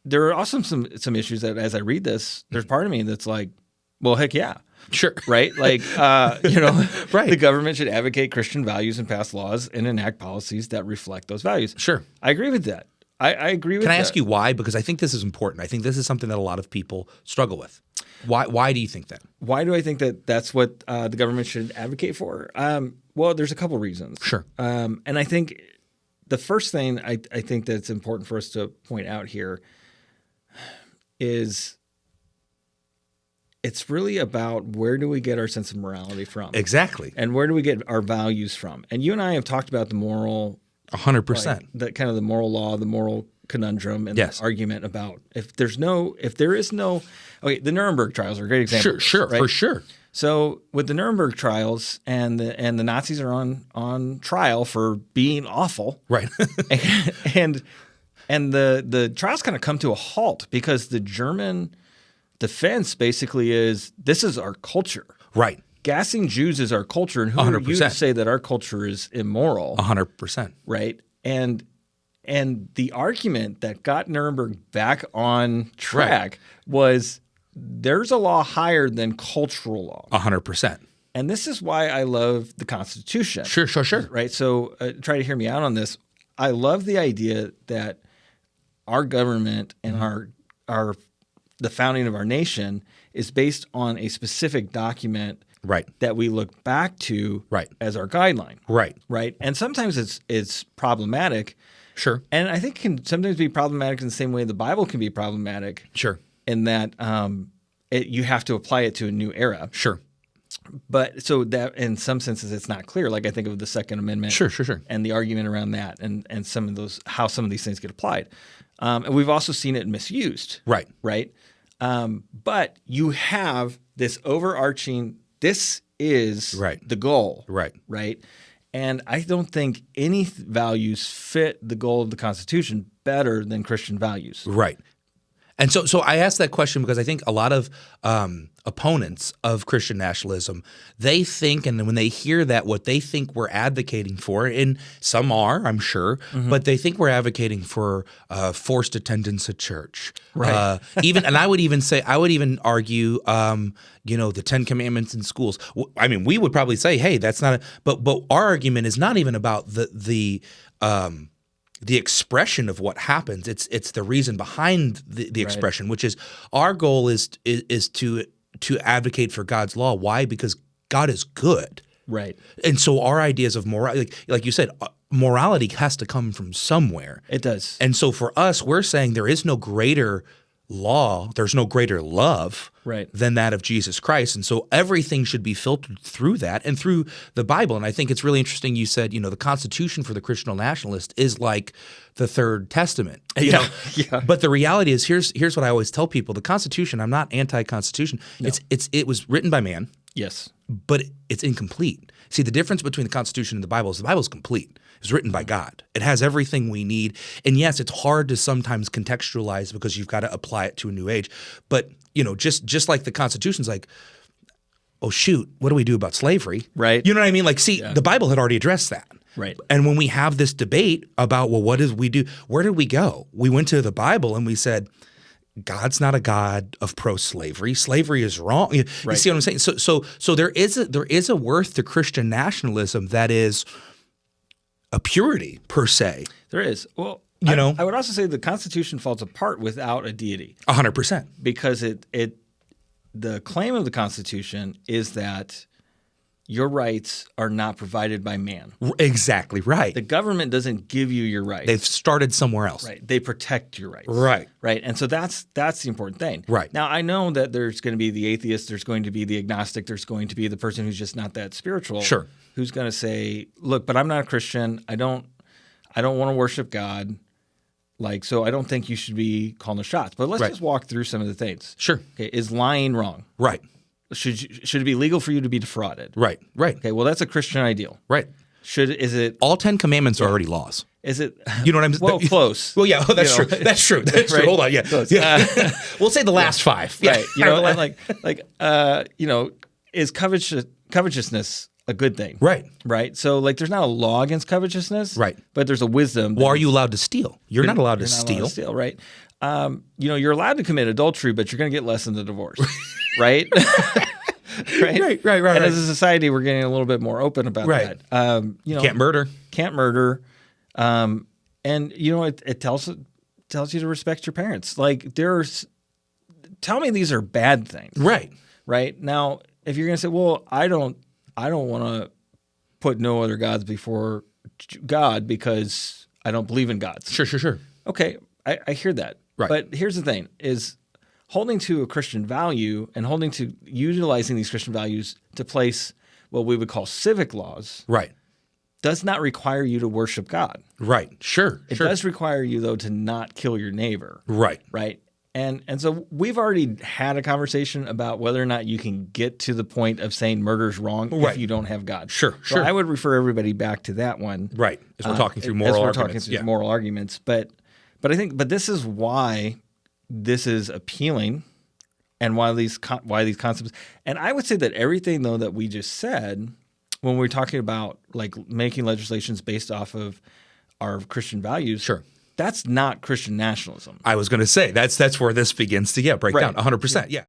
there are also some issues that as I read this, there's part of me that's like, well, heck yeah. Sure. Right? Like, Right. The government should advocate Christian values and pass laws and enact policies that reflect those values. Sure. I agree with that. I agree with that. Can I ask you why? Because I think this is important. I think this is something that a lot of people struggle with. Why do you think that? Why do I think that that's what the government should advocate for? Well, there's a couple reasons. Sure. And I think the first thing I think that's important for us to point out here is it's really about where do we get our sense of morality from? Exactly. And where do we get our values from? And you and I have talked about the moral 100%. the kind of the moral law, the moral conundrum, and Yes. the argument about if there is no the Nuremberg trials are a great example. Sure, right? for sure. So with the Nuremberg trials and the Nazis are on trial for being awful, Right. and the trials kind of come to a halt because the German defense basically is this is our culture. Right. Gassing Jews is our culture, and who are you to 100%. say that our culture is immoral? 100%. Right? And the argument that got Nuremberg back on track was there's a law higher than cultural law. 100%. And this is why I love the Constitution. Sure. Right? So try to hear me out on this. I love the idea that our government and the founding of our nation is based on a specific document Right. that we look back to Right. as our guideline. Right. Right? And sometimes it's problematic. Sure. And I think it can sometimes be problematic in the same way the Bible can be problematic Sure. in that you have to apply it to a new era. Sure. But so that in some senses it's not clear. Like I think of the Second Amendment Sure. and the argument around that and some of those how some of these things get applied. And we've also seen it misused. Right. Right? But you have this overarching this is Right. the goal. Right. Right? And I don't think any values fit the goal of the Constitution better than Christian values. Right. And so I asked that question because I think a lot of opponents of Christian nationalism, they think, and when they hear that, what they think we're advocating for, and some are, I'm sure, but they think we're advocating for forced attendance at church. Right. And I would even argue, the Ten Commandments in schools. I mean, we would probably say, hey, that's not but our argument is not even about the expression of what happens. It's the reason behind the expression, which is our goal is to advocate for God's law. Why? Because God is good. Right. And so our ideas of morality, like you said, morality has to come from somewhere. It does. And so for us, we're saying there is no greater law, there's no greater love than that of Jesus Christ. And so everything should be filtered through that and through the Bible. And I think it's really interesting you said, the Constitution for the Christian Nationalist is like the Third Testament. Yeah. But the reality is, here's what I always tell people. The Constitution, I'm not anti-Constitution. No. It was written by man. Yes. But it's incomplete. See, the difference between the Constitution and the Bible is complete. It was written by God. It has everything we need. And yes, it's hard to sometimes contextualize because you've got to apply it to a new age. But, just like the Constitution's like, oh, shoot, what do we do about slavery? Right. You know what I mean? Like, see, the Bible had already addressed that. Right. And when we have this debate about, well, what did we do? Where did we go? We went to the Bible and we said, God's not a God of pro-slavery. Slavery is wrong. You see what I'm saying? So there is a worth to Christian nationalism that is a purity per se. There is. Well, I would also say the Constitution falls apart without a deity. 100%. Because the claim of the Constitution is that your rights are not provided by man. Exactly right. The government doesn't give you your rights. They've started somewhere else. Right. They protect your rights. Right. Right. And so that's the important thing. Right. Now, I know that there's going to be the atheist, there's going to be the agnostic, there's going to be the person who's just not that spiritual. Sure. Who's going to say, look, but I'm not a Christian. I don't want to worship God. So I don't think you should be calling the shots. But let's just walk through some of the things. Sure. Okay. Is lying wrong? Right. Should it be legal for you to be defrauded? Right. Okay, well, that's a Christian ideal. Right. Is it all 10 commandments are already laws? Is it? You know what I'm saying? Well, close. Well, yeah, that's true. That's true. That's true. Hold on, yeah. We'll say the last 5. Yeah. Right. Is covetousness a good thing? Right. Right. So there's not a law against covetousness. Right. But there's a wisdom. Well, are you allowed to steal? You're not allowed to steal. Right. you're allowed to commit adultery, but you're going to get less in the divorce, right? Right. And as a society, we're getting a little bit more open about that. Can't murder. Can't murder. And it tells you to respect your parents. Like tell me these are bad things. Right. Now, if you're going to say, well, I don't want to put no other gods before God because I don't believe in gods. Sure. Okay. I hear that. Right. But here's the thing is holding to a Christian value and holding to utilizing these Christian values to place what we would call civic laws. Right. Does not require you to worship God. Right. Sure. It does require you, though, to not kill your neighbor. Right. Right. And so we've already had a conversation about whether or not you can get to the point of saying murder's wrong if you don't have God. Sure. So I would refer everybody back to that one. Right. As we're talking through moral arguments. Moral arguments. But But this is why this is appealing, and why these concepts. And I would say that everything though that we just said, when we're talking about like making legislations based off of our Christian values, sure, that's not Christian nationalism. I was going to say that's where this begins to break down 100%. Yeah.